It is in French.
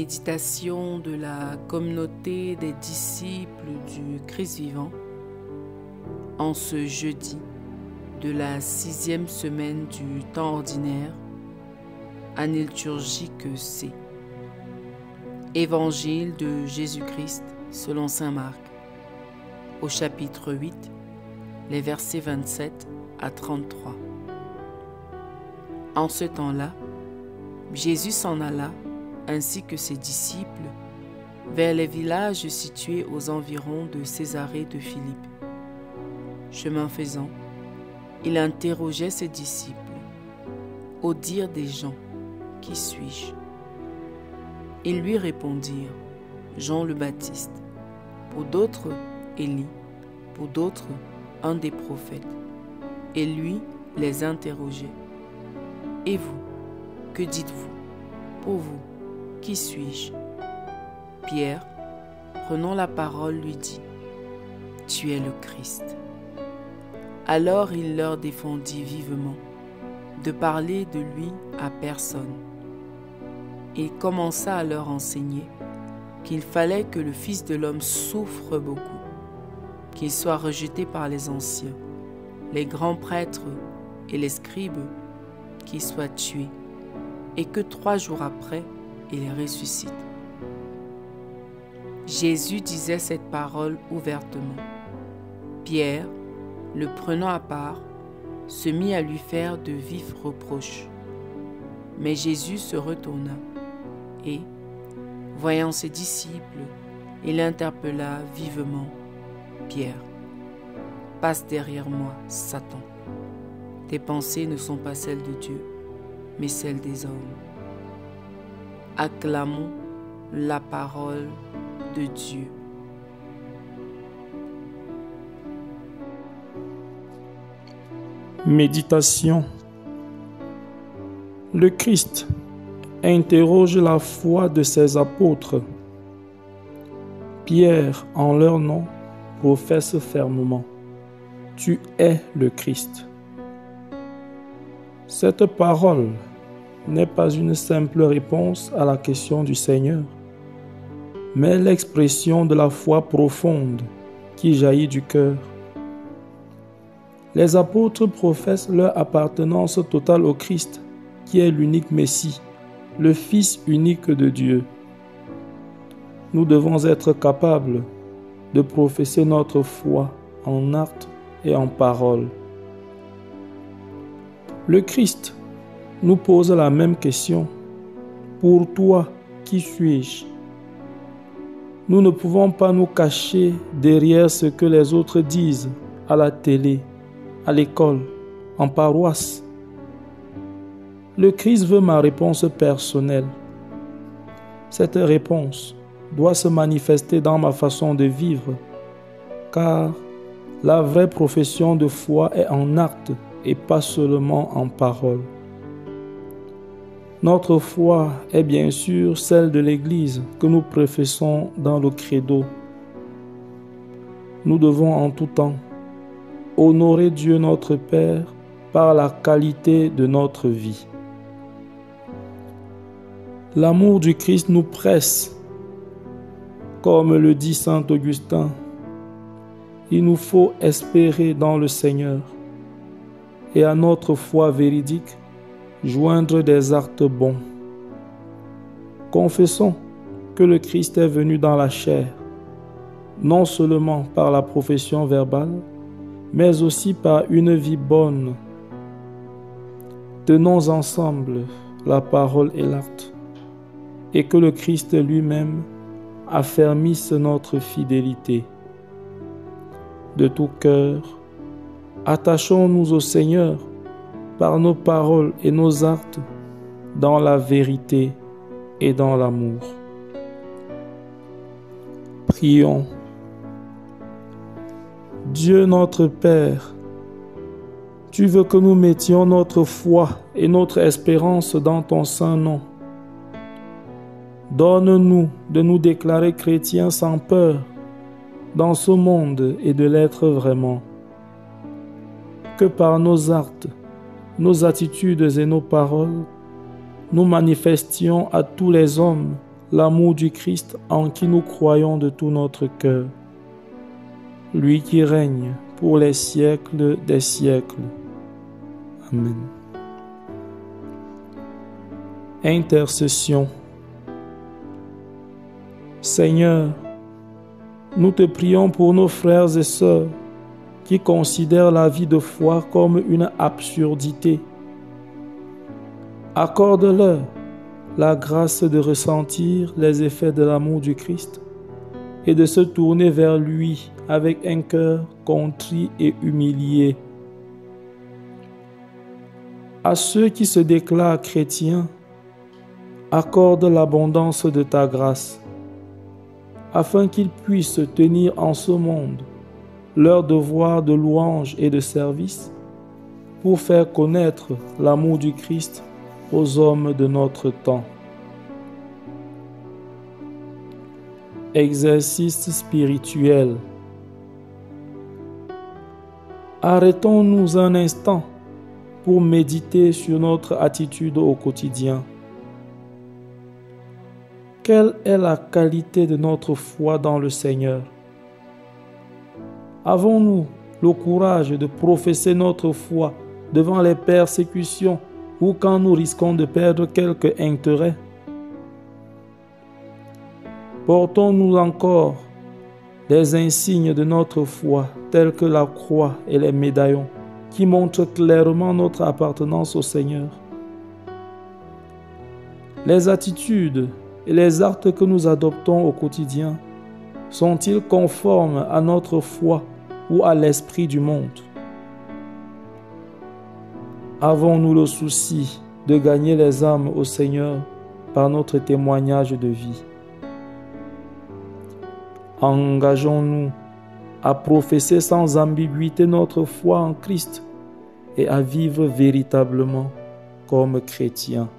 Méditation de la communauté des disciples du Christ vivant en ce jeudi de la 6e semaine du temps ordinaire, année liturgique C. Évangile de Jésus-Christ selon saint Marc, au chapitre 8, les versets 27 à 33. En ce temps-là, Jésus s'en alla, ainsi que ses disciples, vers les villages situés aux environs de Césarée de Philippe. Chemin faisant, il interrogeait ses disciples. Au dire des gens, qui suis-je? Ils lui répondirent, Jean le Baptiste, pour d'autres, Élie, pour d'autres, un des prophètes. Et lui les interrogeait. Et vous, que dites-vous? Pour vous, qui suis-je? Pierre, prenant la parole, lui dit, tu es le Christ. Alors il leur défendit vivement de parler de lui à personne. Il commença à leur enseigner qu'il fallait que le Fils de l'homme souffre beaucoup, qu'il soit rejeté par les anciens, les grands prêtres et les scribes, qu'il soit tué, et que 3 jours après, il ressuscite. Jésus disait cette parole ouvertement. Pierre, le prenant à part, se mit à lui faire de vifs reproches. Mais Jésus se retourna et, voyant ses disciples, il interpella vivement Pierre. Passe derrière moi, Satan. Tes pensées ne sont pas celles de Dieu, mais celles des hommes. Acclamons la parole de Dieu. Méditation. Le Christ interroge la foi de ses apôtres. Pierre, en leur nom, professe fermement: Tu es le Christ. Cette parole n'est pas une simple réponse à la question du Seigneur, mais l'expression de la foi profonde qui jaillit du cœur. Les apôtres professent leur appartenance totale au Christ, qui est l'unique Messie, le Fils unique de Dieu. Nous devons être capables de professer notre foi en actes et en paroles. Le Christ nous pose la même question. Pour toi, qui suis-je? Nous ne pouvons pas nous cacher derrière ce que les autres disent à la télé, à l'école, en paroisse. Le Christ veut ma réponse personnelle. Cette réponse doit se manifester dans ma façon de vivre, car la vraie profession de foi est en acte et pas seulement en parole. Notre foi est bien sûr celle de l'Église que nous professons dans le credo. Nous devons en tout temps honorer Dieu notre Père par la qualité de notre vie. L'amour du Christ nous presse. Comme le dit saint Augustin, il nous faut espérer dans le Seigneur et à notre foi véridique joindre des actes bons. Confessons que le Christ est venu dans la chair, non seulement par la profession verbale, mais aussi par une vie bonne. Tenons ensemble la parole et l'acte, et que le Christ lui-même affermisse notre fidélité. De tout cœur, attachons-nous au Seigneur par nos paroles et nos actes dans la vérité et dans l'amour. Prions. Dieu notre Père, tu veux que nous mettions notre foi et notre espérance dans ton saint nom. Donne-nous de nous déclarer chrétiens sans peur dans ce monde et de l'être vraiment. Que par nos actes, nos attitudes et nos paroles, nous manifestions à tous les hommes l'amour du Christ en qui nous croyons de tout notre cœur, lui qui règne pour les siècles des siècles. Amen. Intercession. Seigneur, nous te prions pour nos frères et sœurs qui considèrent la vie de foi comme une absurdité. Accorde-leur la grâce de ressentir les effets de l'amour du Christ et de se tourner vers lui avec un cœur contrit et humilié. À ceux qui se déclarent chrétiens, accorde l'abondance de ta grâce, afin qu'ils puissent tenir en ce monde leur devoir de louange et de service pour faire connaître l'amour du Christ aux hommes de notre temps. Exercice spirituel. Arrêtons-nous un instant pour méditer sur notre attitude au quotidien. Quelle est la qualité de notre foi dans le Seigneur? Avons-nous le courage de professer notre foi devant les persécutions ou quand nous risquons de perdre quelque intérêt? Portons-nous encore des insignes de notre foi tels que la croix et les médaillons qui montrent clairement notre appartenance au Seigneur? Les attitudes et les actes que nous adoptons au quotidien sont-ils conformes à notre foi ou à l'esprit du monde? Avons-nous le souci de gagner les âmes au Seigneur par notre témoignage de vie? Engageons-nous à professer sans ambiguïté notre foi en Christ et à vivre véritablement comme chrétiens.